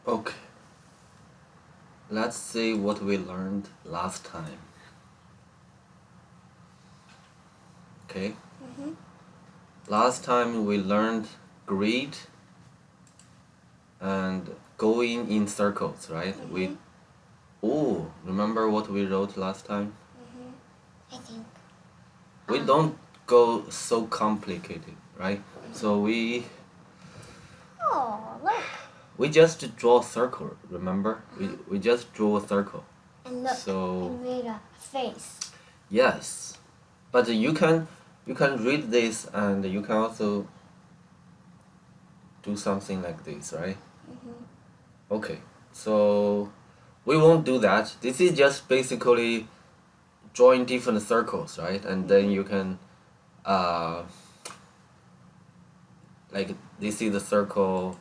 Okay. Let's see what we learned last time. Okay. Last time we learned grid and going in circles, right? Remember what we wrote last time? I think. We don't go so complicated, right? So Oh, look. we just draw a circle, remember? We just draw a circle. And look. So And made a face. yes. But you can read this and you can also do something like this, right? Okay. So we won't do that. This is just basically drawing different circles, right? And then you can like this is a circle,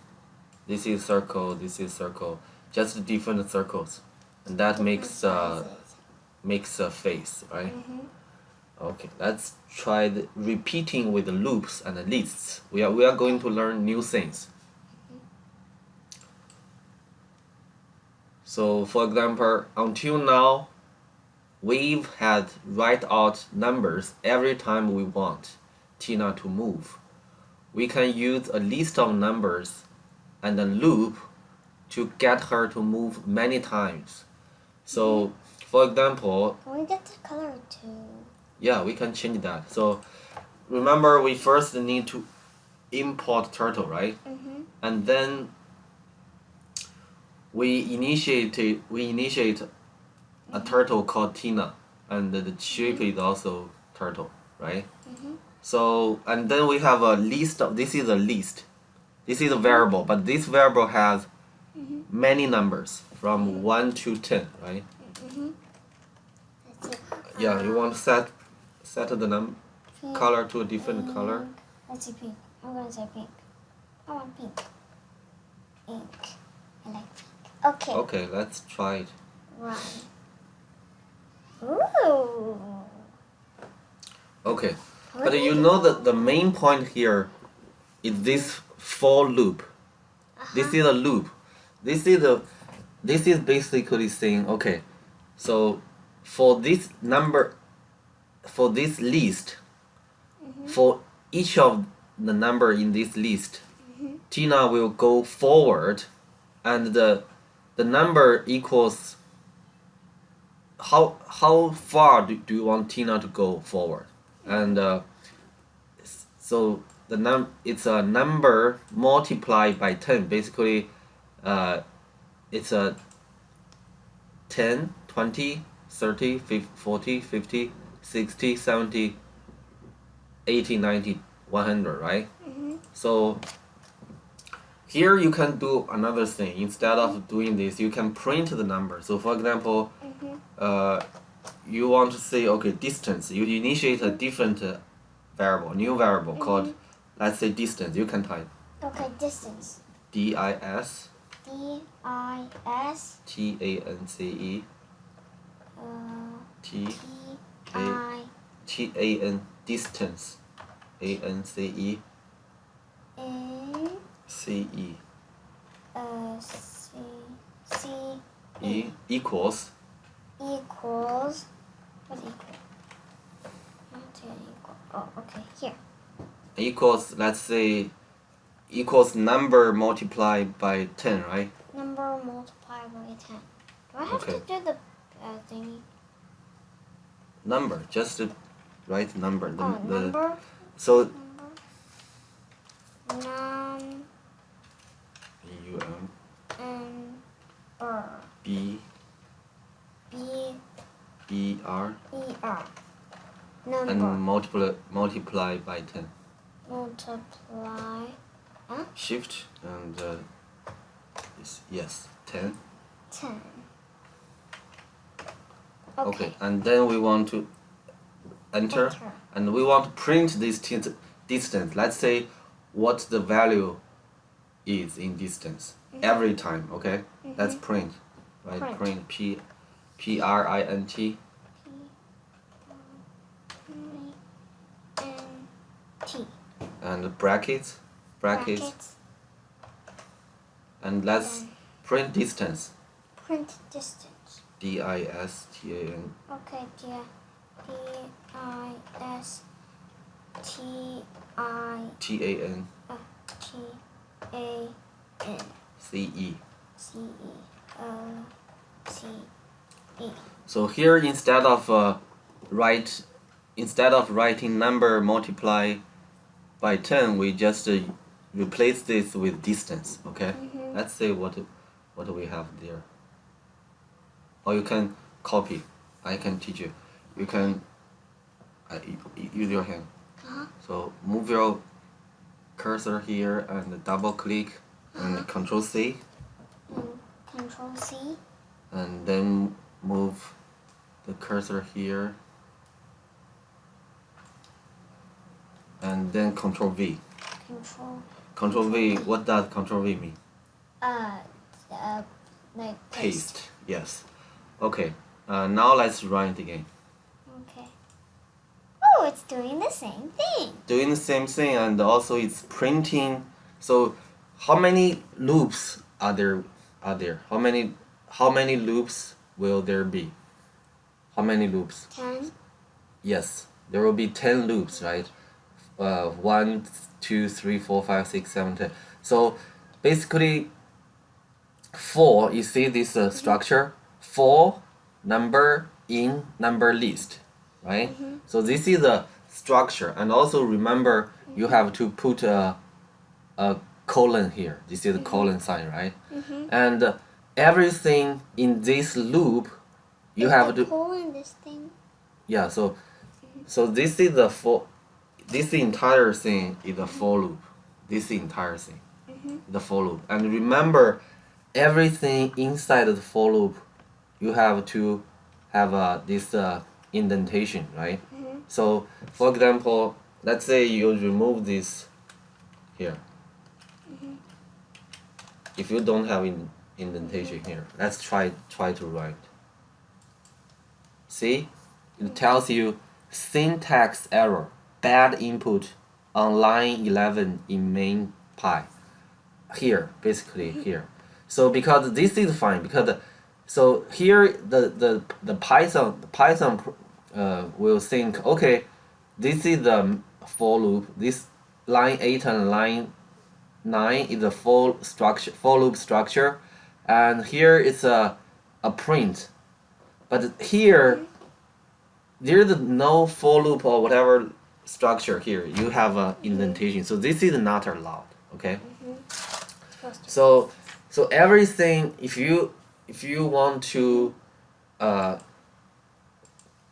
this is circle, this is circle, just different circles, and that makes a face, right? Okay, let's try repeating with the loops and the lists. We are going to learn new things. So for example, until now, we've had write out numbers every time we want Tina to move. We can use a list of numbers and a loop to get her to move many times. So, for example, Can we get the color too? yeah, we can change that. So, remember we first need to import turtle, right? And then we initiate a turtle called Tina, and the shape is also turtle, right? So, and then we have a list of, this is a list. This is a variable, but this variable has many numbers from 1 to 10, right? Let's see. Yeah, you want to set the color to a different color. Let's see, pink. I'm gonna say pink. I want pink. Pink. I like pink. Okay. Okay, let's try it. One. Ooh. Okay, but you know that the main point here is this for loop. This is a loop. This is basically saying, okay, so for this number, for this list, for each of the number in this list, Tina will go forward, and the number equals how far do you want Tina to go forward, and so it's a number multiplied by 10. Basically, it's a 10, 20, 30, 50, 40, 50, 60, 70, 80, 90, 100, right? So here you can do another thing. Instead of doing this, you can print the number. So for example, you want to say, okay, distance. You initiate a different variable, new variable called, let's say, distance. You can type Okay, distance. DIS D-I-S. TANCE T-I. TAN distance ANCE N. CE C. E equals Equals. What equal? Not equal. Oh, okay. Here. equals, let's say, equals number multiplied by 10, right? Number multiplied by 10. Do I have Okay. to do the thingy? Number, just write number. Number. So Num. UM B. BER E-R. and Number. multiply by 10. Multiply. Huh? Shift and yes, 10. 10. Okay, and then we want to enter, Enter. and we want to print this distance. Let's say what the value is in distance every time. Okay, let's print, right? Print print. P-R-I-N-T. And brackets, and let's Print distance. Print distance. DISTAN. Okay, dear. TAN. TAN. CE. CE. So here instead of writing number multiply by 10, we just replace this with distance. Okay. Let's see what we have there. Or you can copy. I can teach you. You can use your hand. So move your cursor here and double click and Control C. Control C. And then move the cursor here. And then Control V. Control V. What does Control V mean? Like Paste. Yes. Okay. Now let's run it again. Okay. Oh, it's doing the same thing. Doing the same thing, and also it's printing. So, how many loops are there? How many loops will there be? How many loops? 10. Yes, there will be 10 loops, right? 1, 2, 3, 4, 5, 6, 7, 10. So basically, 4. You see this structure? 4 number in number list, right? So this is a structure, and also remember you have to put a colon here. This is a colon sign, right? And everything in this loop, you have to. Colon this thing. Yeah. So this is the for. This entire thing is a for loop. This entire thing, the for loop. And remember, everything inside the for loop, you have to have this indentation, right? So, for example, let's say you remove this here. If you don't have indentation here, let's try to write. See, it tells you syntax error, bad input on line 11 in main py. Here, basically here. So because this is fine, because so here the Python will think, okay, this is the for loop. This line 8 and line 9 is a for loop structure, and here it's a print. But here there's no for loop or whatever structure here. You have a indentation, so this is not allowed. Okay. So everything, if you want to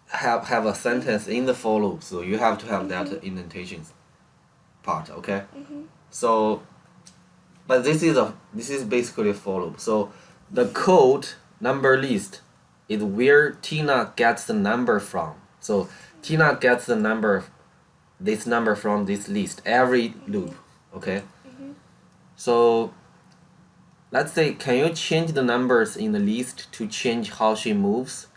have a sentence in the for loop, so you have to have that indentations part. Okay. So, but this is basically a for loop. So the code number list is where Tina gets the number from. So Tina gets this number from this list every loop. Okay. So let's say, can you change the numbers in the list to change how she moves?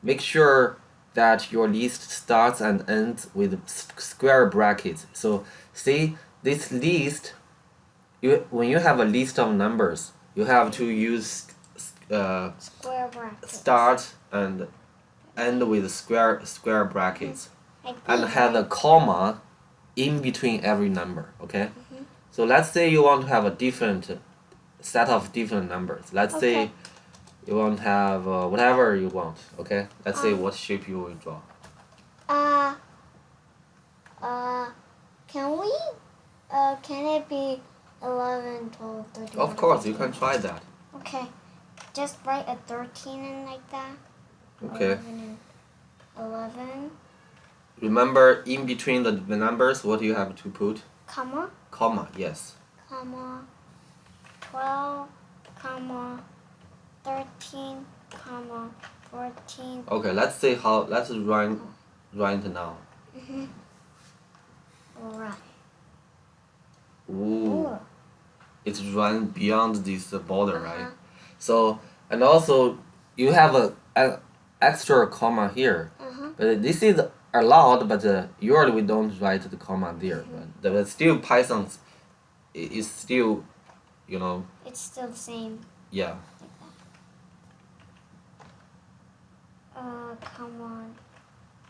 Make sure that your list starts and ends with square brackets. So see, this list, when you have a list of numbers, you have to use Square brackets. start and end with square brackets, Like and these, have a comma in between every number. Okay. So let's say you want to have a different set of different numbers. Let's say Okay. you want to have whatever you want. Okay. Let's say what shape you will draw. Can we? Can it be 11, 12, 13? Of course, you can try that. Okay. Just write a 13 in like that. Okay. 11, Remember, in between the numbers, what you have to put? comma, Comma. Yes. comma, 12, comma, 13, comma, 14. Okay. Let's see how. Let's run it now. Right. Ooh. It's run beyond this border, right? So, and also you have an extra comma here, but this is allowed, but usually we don't write the comma there. But still, Python is still, It's still the same. Yeah. Like that. Come on.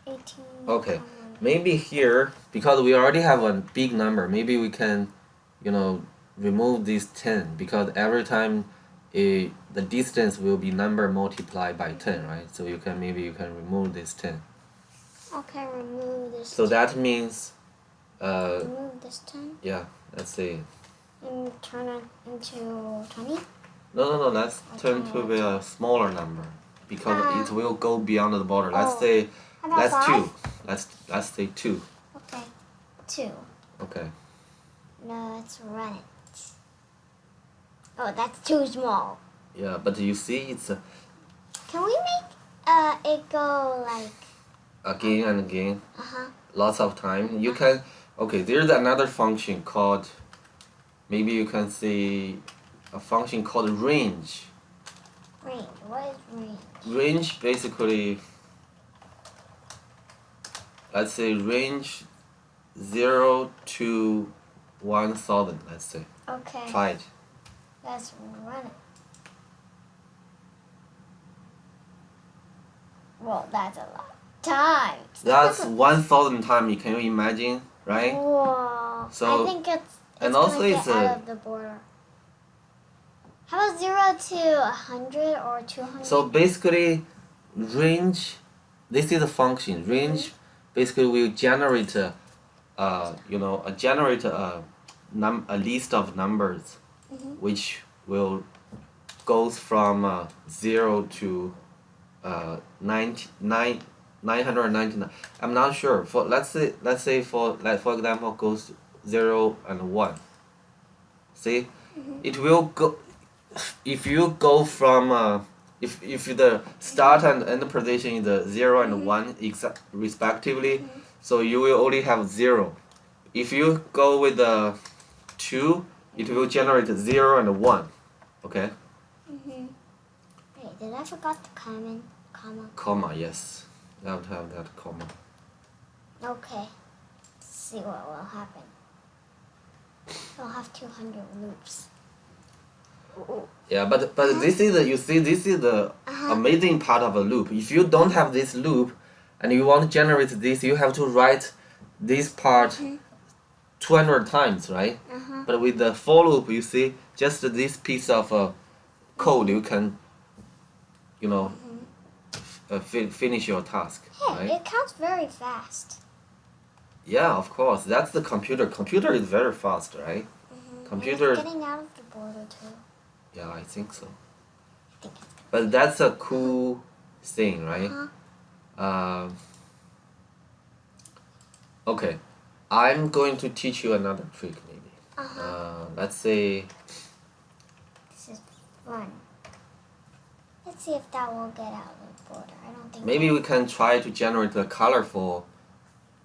18. Okay. Come on. Maybe here, because we already have a big number, maybe we can, remove this 10, because every time the distance will be number multiplied by 10, right? So maybe you can remove this 10. Okay, remove this. So that means, remove this 10 yeah, let's see. and turn it into 20. No, let's turn to a smaller number, because it will go beyond the border. Let's say, How about let's 5? 2. Let's say 2. Okay, 2. Okay. No, let's run it. Oh, that's too small. Yeah, but you see, it's Can we make it go like again and again, uh-huh. lots of time. You can, okay, there's another function called, maybe you can see a function called range. Range. What is range? Range basically, let's say range 0 to 1000, let's say. Okay. Try it. Let's run it. Well, that's a lot of time. That's 1000 times, can you imagine, right? Whoa. So, I think it's and gonna also get it's out of the border. How about 0 to 100 or 200? So basically, range, this is a function. Range basically will generate a list of numbers, which will goes from 0 to 999. I'm not sure. Let's say for example goes 0 and 1. See, it will go. If you go from if the start and end position is the 0 and 1 respectively, so you will only have 0. If you go with the 2, it will generate 0 and 1. Okay. Wait, did I forgot the comma? Comma, yes. You have to have that comma. Okay. Let's see what will happen. We'll have 200 loops. Yeah, but this is the amazing part of a loop. If you don't have this loop, and you want to generate this, you have to write this part 200 times, right? But with the for loop, you see, just this piece of code, you can, finish your task, Hey, right? it counts very fast. Yeah, of course. That's the computer. Computer is very fast, right? Computer. And it's getting out of the border too. Yeah, I think so. I think it's But that's a cool thing, right? Okay, I'm going to teach you another trick, maybe. Let's say. This is fun. Let's see if that will get out of the border. I don't think. Maybe we can try to generate a colorful.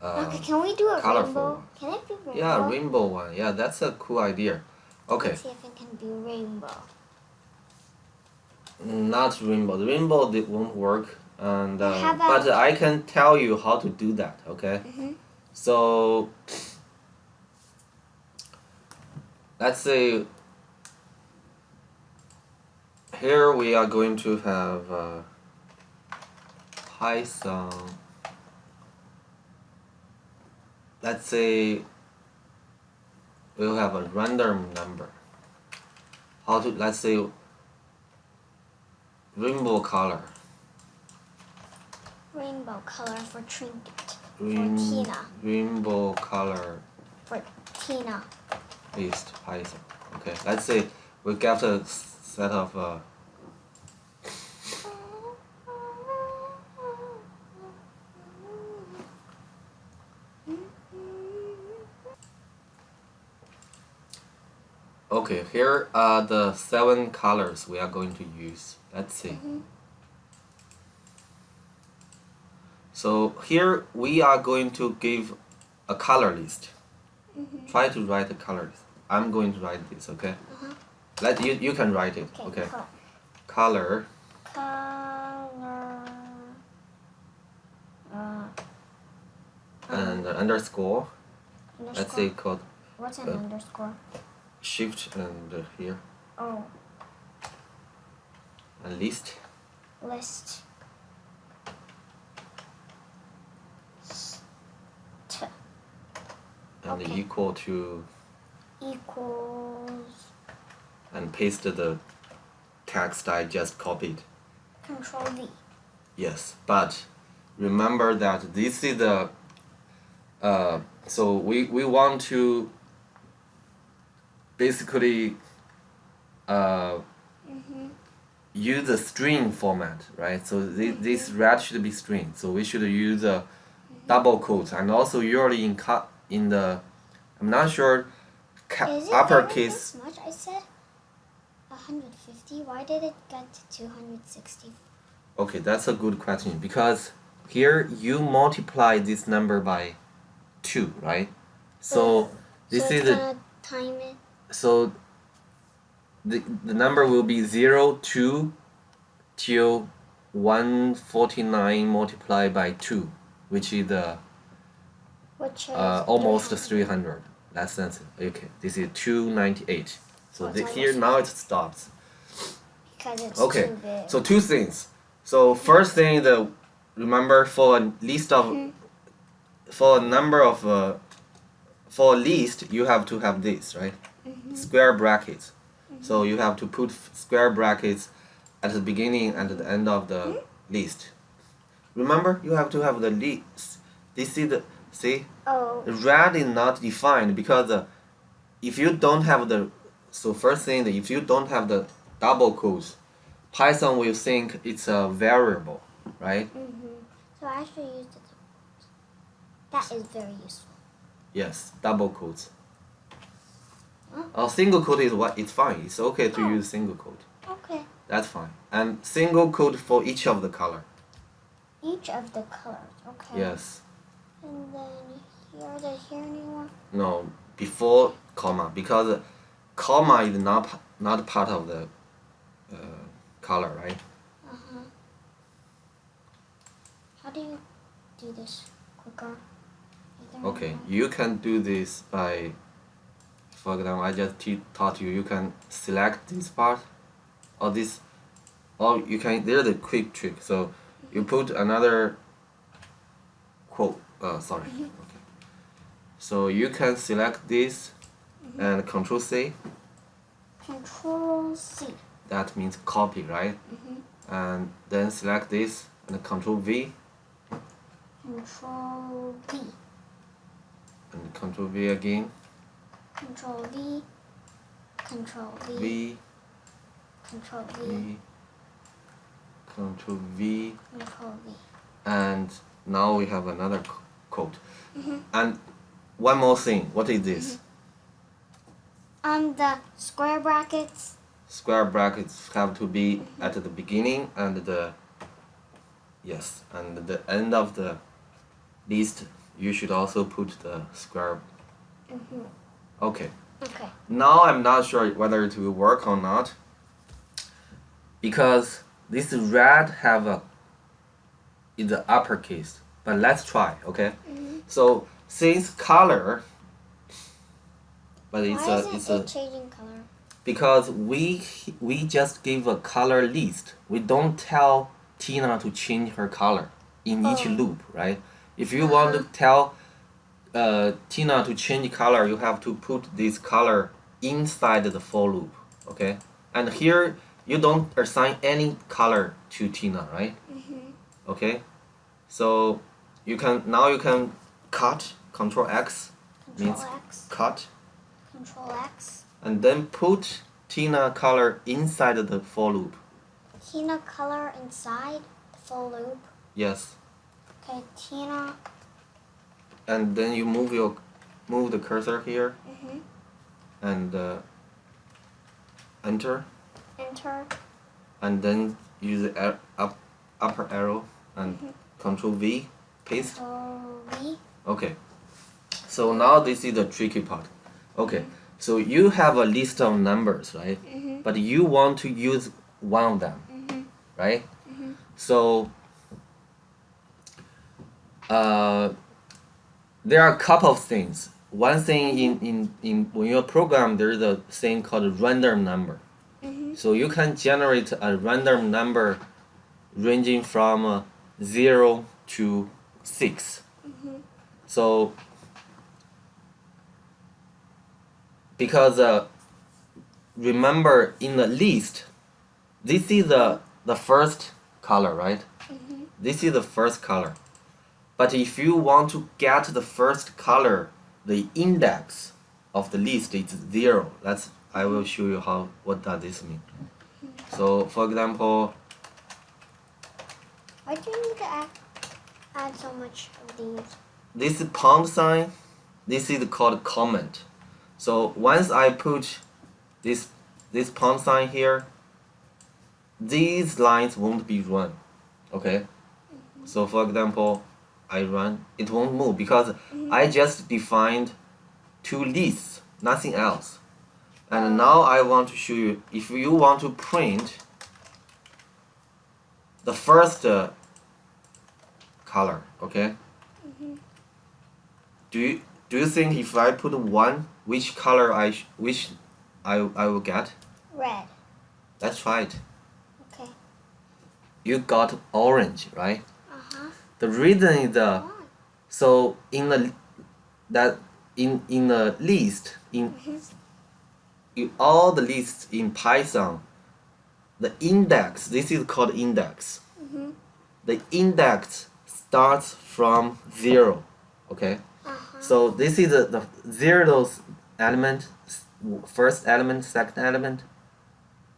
Okay, can we do a colorful rainbow? one. Can it be rainbow? Yeah, rainbow one. Yeah, that's a cool idea. Okay. Let's see if it can be rainbow. Not rainbow. The rainbow it won't work, and How about- but I can tell you how to do that. Okay. So let's say here we are going to have Python. Let's say we'll have a random number. Let's say rainbow color. Rainbow color for Trinket. For Tina. Rainbow color For Tina. list Python. Okay, let's say we get a set of okay, here are the 7 colors we are going to use. Let's see. So here we are going to give a color list. Try to write a color list. I'm going to write this, okay? You can write it, okay? Color. Color. And underscore. Let's say called What's an underscore? shift and here. Oh. and list. List. And Okay. equal to, Equals and paste the text I just copied. Control V. Yes, but remember that this is the so we want to basically use a string format, right? So this red should be string. So we should use a double quotes, and also usually in the I'm not sure Is it uppercase. this much? I said 150. Why did it get to 260? Okay, that's a good question because here you multiply this number by 2, right? So this so is it's the gonna time it. so the number will be 0, 2 till 149 multiplied by 2, which is the Which is almost 300. 300. Less than okay. This is 298. So Oh, it's here almost now it stops. Because it's Okay, too big. so two things. So first thing, remember for a list of for a number of for a list you have to have this, right? Square brackets. So you have to put square brackets at the beginning and at the end of the list. Remember, you have to have the list. This is the see. Oh, The red is not defined because if you don't have the so first thing, if you don't have the double quotes, Python will think it's a variable, right? so I actually use the That is very useful. Yes, double quotes. Huh? Single quote is what it's fine. It's okay to Oh. use single quote. Okay. That's fine. And single quote for each of the color. Each of the colors. Okay. Yes. And then here anyone? No, before comma because comma is not part of the color, right? How do you do this quicker? Is there Okay, anyone? you can do this by, for example, I just taught you. You can select this part, or this, or you can. There's a quick trick. So you put another quote. Sorry. Okay. So you can select this, and Control C. Control C. That means copy, right? And then select this and Control V Control V. and Control V again. Control V. Control V. V, Control V. V, Control V, Control V. and now we have another quote. And one more thing. What is this? The square brackets. Square brackets have to be at the beginning and the end of the list. You should also put the square. Okay. Okay. Now I'm not sure whether it will work or not because this red have a is the uppercase. But let's try, okay? So since color, but Why isn't it's it changing color? because we just give a color list. We don't tell Tina to change her color in each loop, right? If you want to tell Tina to change color, you have to put this color inside the for loop, okay? And here you don't assign any color to Tina, right? Okay, so you can cut Control X means Control X. cut, Control X. and then put Tina color inside the for loop. Tina color inside the full loop. Yes, Okay, Tina. and then you move the cursor here and enter, Enter. and then use the upper arrow and Control V, paste. Control V. Okay, so now this is the tricky part. Okay, so you have a list of numbers, right? But you want to use one of them, right? So there are a couple of things. One thing in when you program, there is a thing called random number. So you can generate a random number ranging from 0 to 6. So because remember in the list, this is the first color, right? This is the first color. But if you want to get the first color, the index of the list is 0. I will show you what does this mean. So for example, Why do you need to add so much of these? this is pound sign, this is called comment. So once I put this pound sign here, these lines won't be run. Okay? So for example, I run, it won't move because I just defined 2 lists, nothing else. And now I want to show you, if you want to print the first color, okay? Do you think if I put 1, which color I will get? Red. That's right. Okay. You got orange, right? The reason is Why? so in the list all the lists in Python, the index, this is called index. The index starts from 0. Okay. So this is the 0 element, first element, second element,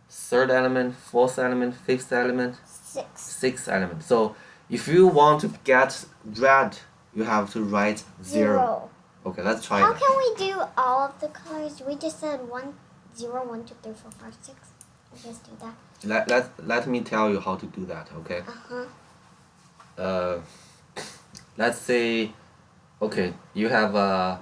third element, fourth element, fifth element, 6. sixth element. So if you want to get red, you have to write 0. Okay, let's try How that. can we do all of the colors? We just said 1, 0, 1, 2, 3, 4, 5, 6. We just do that. Let me tell you how to do that, okay? Let's say, okay, you have a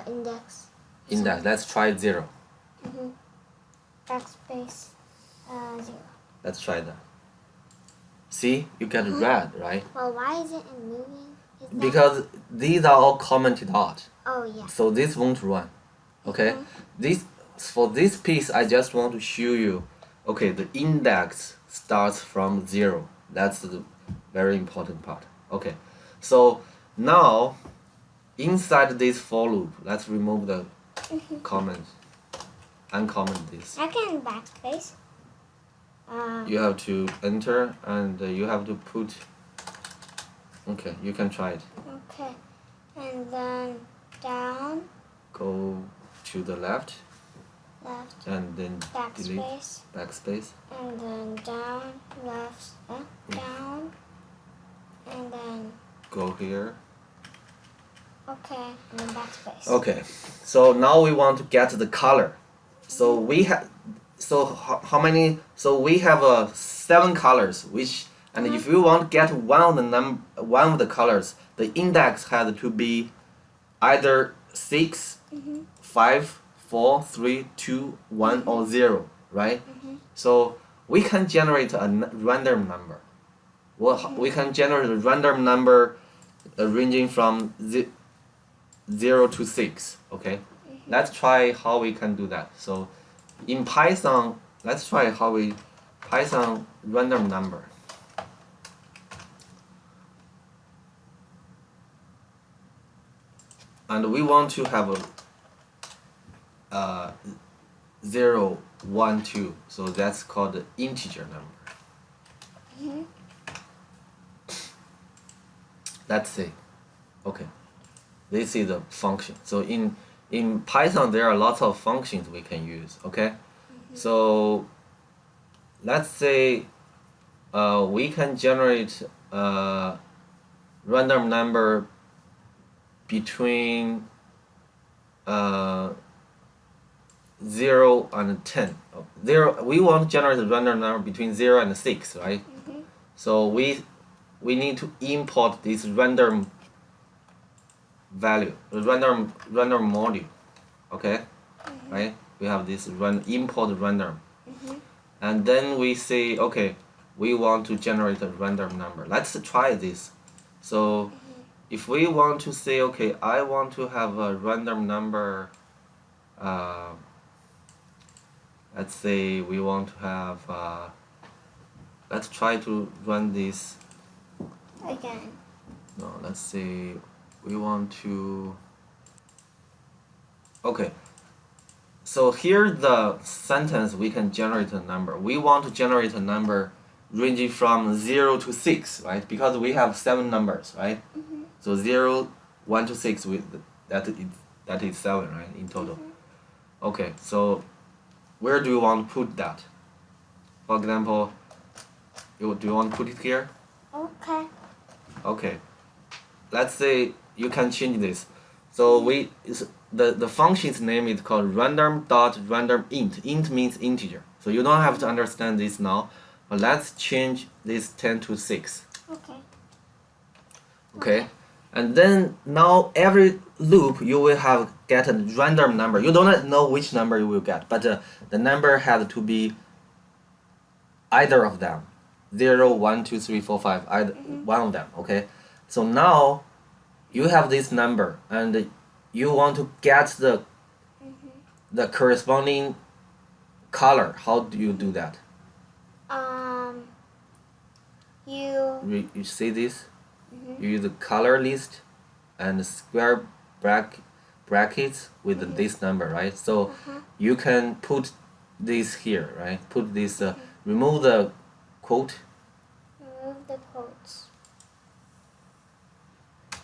Index. index. Let's try 0. Backspace. 0. Let's try that. See, you get red, right? Well, why is it moving? Is that... Because these are all commented out. Oh, yeah. So this won't run. Okay? For this piece I just want to show you, okay, the index starts from 0. That's the very important part. Okay. So now inside this for loop, let's remove the comments. Uncomment this. I can backspace. You have to enter and you have to put. Okay, you can try it. Okay. And then down, Go to the left left, and then delete backspace, backspace. and then down, left, down, and then, Go here. okay, and then backspace. Okay, so now we want to get the color. So we have, so how many? So we have 7 colors. Which, and if you want to get one of the colors, the index has to be either 6, 5, 4, 3, 2, 1, or 0, right? So we can generate a random number. Well, we can generate a random number ranging from 0 to 6. Okay. Let's try how we can do that. So in Python, let's try how we Python random number. And we want to have a 0, 1, 2. So that's called the integer number. Let's see. Okay. This is a function. So in Python, there are lots of functions we can use, okay? So let's say we can generate a random number between 0 and 10. We want to generate a random number between 0 and 6, right? So we need to import this random value, random module, okay? Right? We have this import random, and then we say, okay, we want to generate a random number. Let's try this. So if we want to say, okay, I want to have a random number, let's say we want to have, let's try to run this. Again. No, let's say we want to, okay. So here the sentence we can generate a number. We want to generate a number ranging from 0 to 6, right? Because we have 7 numbers, right? Mm-hmm. So 0, 1 to 6, that is 7, right, in total. Mm-hmm. Okay, so where do you want to put that? For example, do you want to put it here? Okay. Okay. Let's say you can change this. So the function's name is called random.randomInt. Int means integer. So you don't have to understand this now. But let's change this 10 to 6. Okay. Okay. And then now every loop you will get a random number. You don't know which number you will get, but the number has to be either of them. 0, 1, 2, 3, 4, 5, either one of them. Okay. So now you have this number and you want to get the corresponding color. How do you do that? You see this? You use the color list and square brackets with this number, right? So you can put this here, right? Put this, remove the quote. Remove the quotes.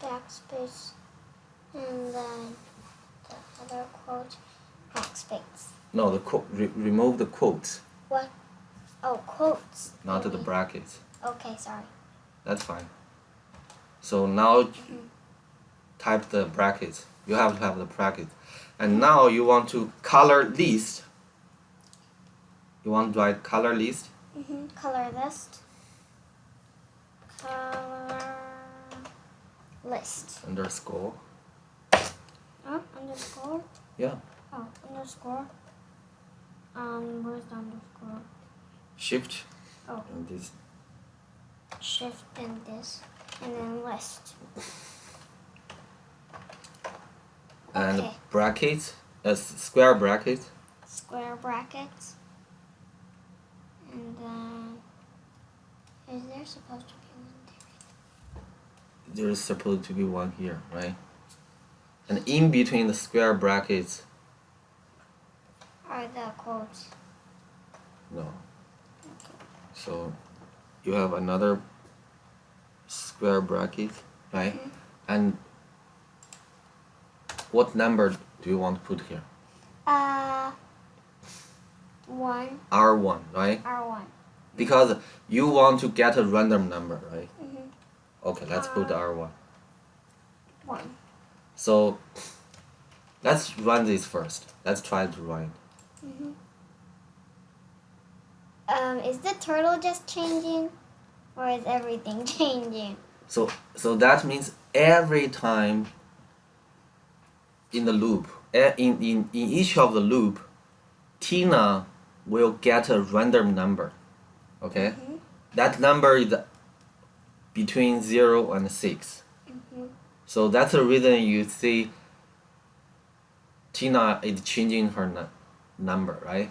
Backspace. And then the other quote. Backspace. No, the remove the quotes. What? Oh, quotes. Not the brackets. Okay, sorry. That's fine. So now type the brackets. You have to have the brackets. And now you want to color list. You want to write color list? Color list. Color list. Underscore. Underscore? Yeah. Oh, underscore. Where's the underscore? Shift. Oh. And this. Shift and this. And then list. And Okay. brackets. Square bracket. Square brackets. And then, is there supposed to be one there? There's supposed to be one here, right? And in between the square brackets, Are the quotes? no. Okay. So you have another square bracket, right? And what number do you want to put here? 1. R1, right? R1. Because you want to get a random number, right? Okay, let's put R1. 1. So let's run this first. Let's try to run it. Is the turtle just changing? Or is everything changing? So that means every time in the loop, in each of the loop, Tina will get a random number. Okay? That number is between 0 and 6. So that's the reason you see Tina is changing her number, right?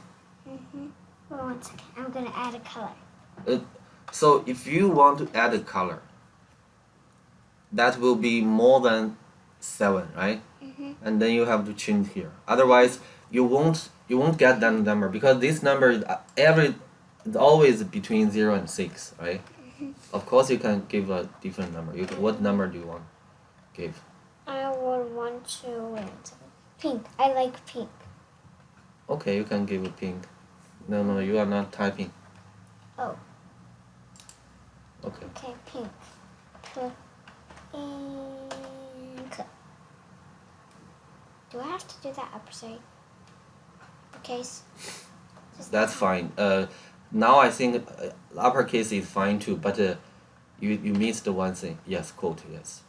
Well, 1 second. I'm going to add a color. So if you want to add a color, that will be more than 7, right? And then you have to change here. Otherwise, you won't get that number because this number is always between 0 and 6, right? Of course, you can give a different number. What number do you want to give? I would want to wait a second. Pink. I like pink. Okay, you can give a pink. No, you are not typing. Oh. Okay. Okay, pink. Pink. Do I have to do that upside? Okay. That's fine. Now I think uppercase is fine too, but you missed the one thing. Yes, quote, yes.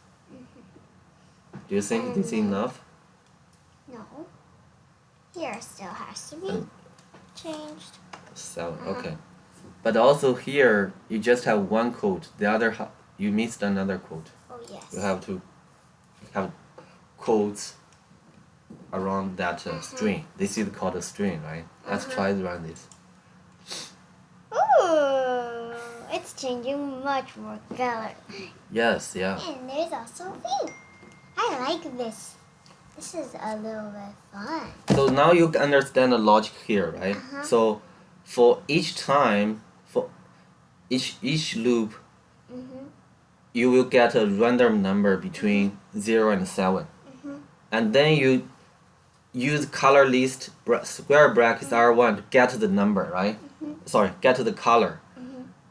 Do you think this is enough? No. Here still has to be changed. 7, okay. But also here, you just have one quote. The other, you missed another quote. Oh, yes. You have to have quotes around that string. This is called a string, right? Let's try to run this. Ooh, it's changing much more color. Yes, yeah. And there's also pink. I like this. This is a little bit fun. So now you can understand the logic here, right? So for each time, for each loop, you will get a random number between 0 and 7. And then you use color list square brackets R1 to get the number, right? Sorry, get the color.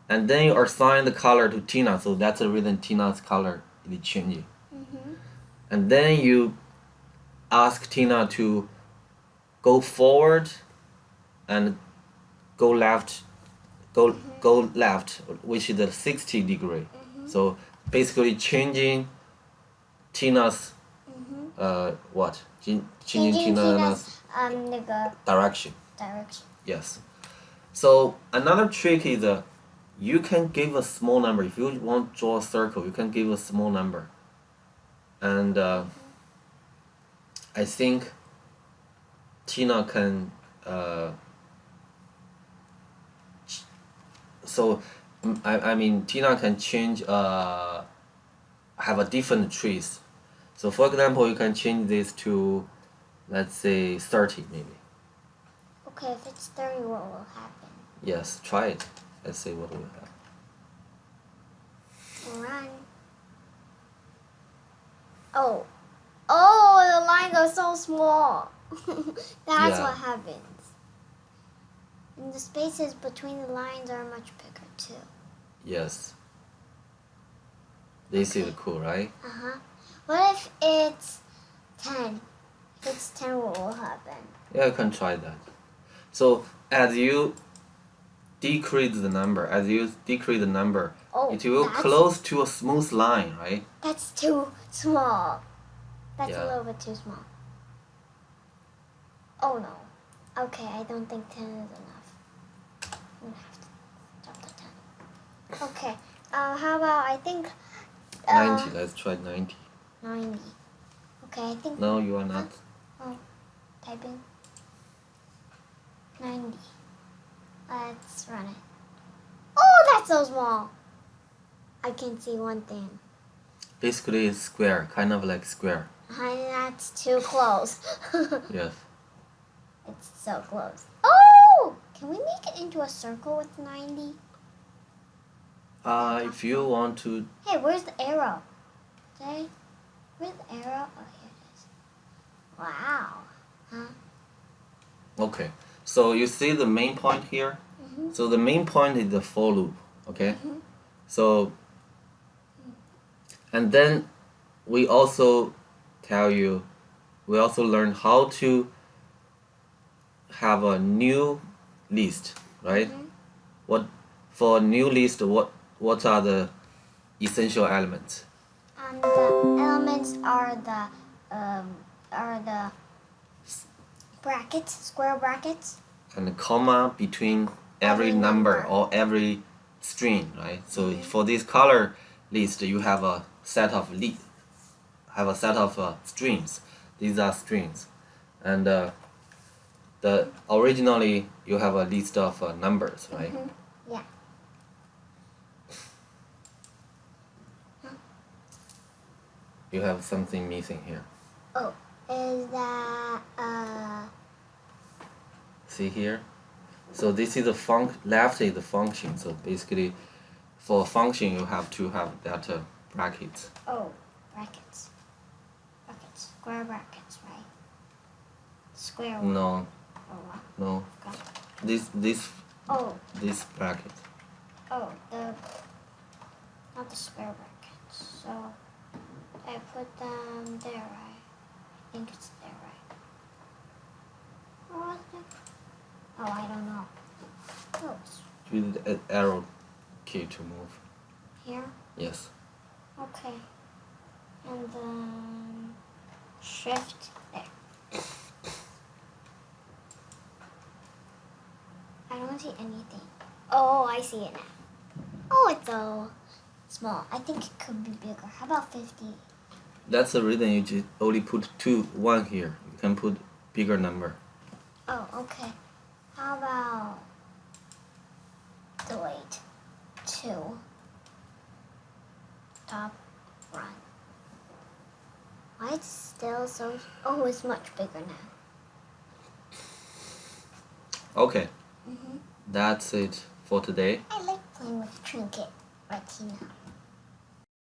And then you assign the color to Tina, so that's the reason Tina's color is changing. And then you ask Tina to go forward and go left, go left, which is the 60 degree. So basically changing Tina's what? Changing Tina's direction. Yes. So another trick is you can give a small number. If you want to draw a circle, you can give a small number. And I think Tina can I mean Tina can change have a different trees. So for example, you can change this to, let's say, 30 maybe. Okay, if it's 30, what will happen? Yes, try it. Let's see what will happen. Run. Oh, the lines are so small. That's what happens. And the spaces between the lines are much bigger too. Yes. This is cool, right? What if it's 10? If it's 10, what will happen? Yeah, you can try that. So as you decrease the number, it will close to a smooth line, right? That's too small. That's Yeah. a little bit too small. Oh no. Okay, I don't think 10 is enough. I'm gonna have to drop to 10. Okay. How about I think 90. Let's try 90. 90. Okay, I think. No, you are not. Oh, typing. 90. Let's run it. Oh, that's so small. I can see one thing. Basically, it's square, kind of like square. That's too close. Yes. It's so close. Oh! Can we make it into a circle with 90? If you want to. Hey, where's the arrow? Okay. Where's the arrow? Oh, here it is. Wow. Okay. So you see the main point here? So the main point is the for loop, okay? So, and then we also learn how to have a new list, right? For a new list, what are the essential elements? The elements are the brackets, square brackets. And a comma between every number or every string, right? So for this color list, you have a set of strings. These are strings, and originally you have a list of numbers, right? Yeah. You have something missing here. Oh, is that See here? So this is the left is the function. So basically, for a function, you have to have that brackets. Oh, brackets. Brackets. Square brackets, right? Square one. No, Oh, what? no. Got it. This Oh, bracket. not the square brackets. So I put them there, right? I think it's there, right? Or was it? Oh, I don't know. Oh, it's Use the arrow key to move. here. Yes. Okay. And then shift there. I don't see anything. Oh, I see it now. Oh, it's so small. I think it could be bigger. How about 50? That's the reason you just only put 2, 1 here. You can put bigger number. Oh, okay. How about delete 2 top run? Why it's still so? Oh, it's much bigger now. Okay, that's it for today. I like playing with Trinket, Martina.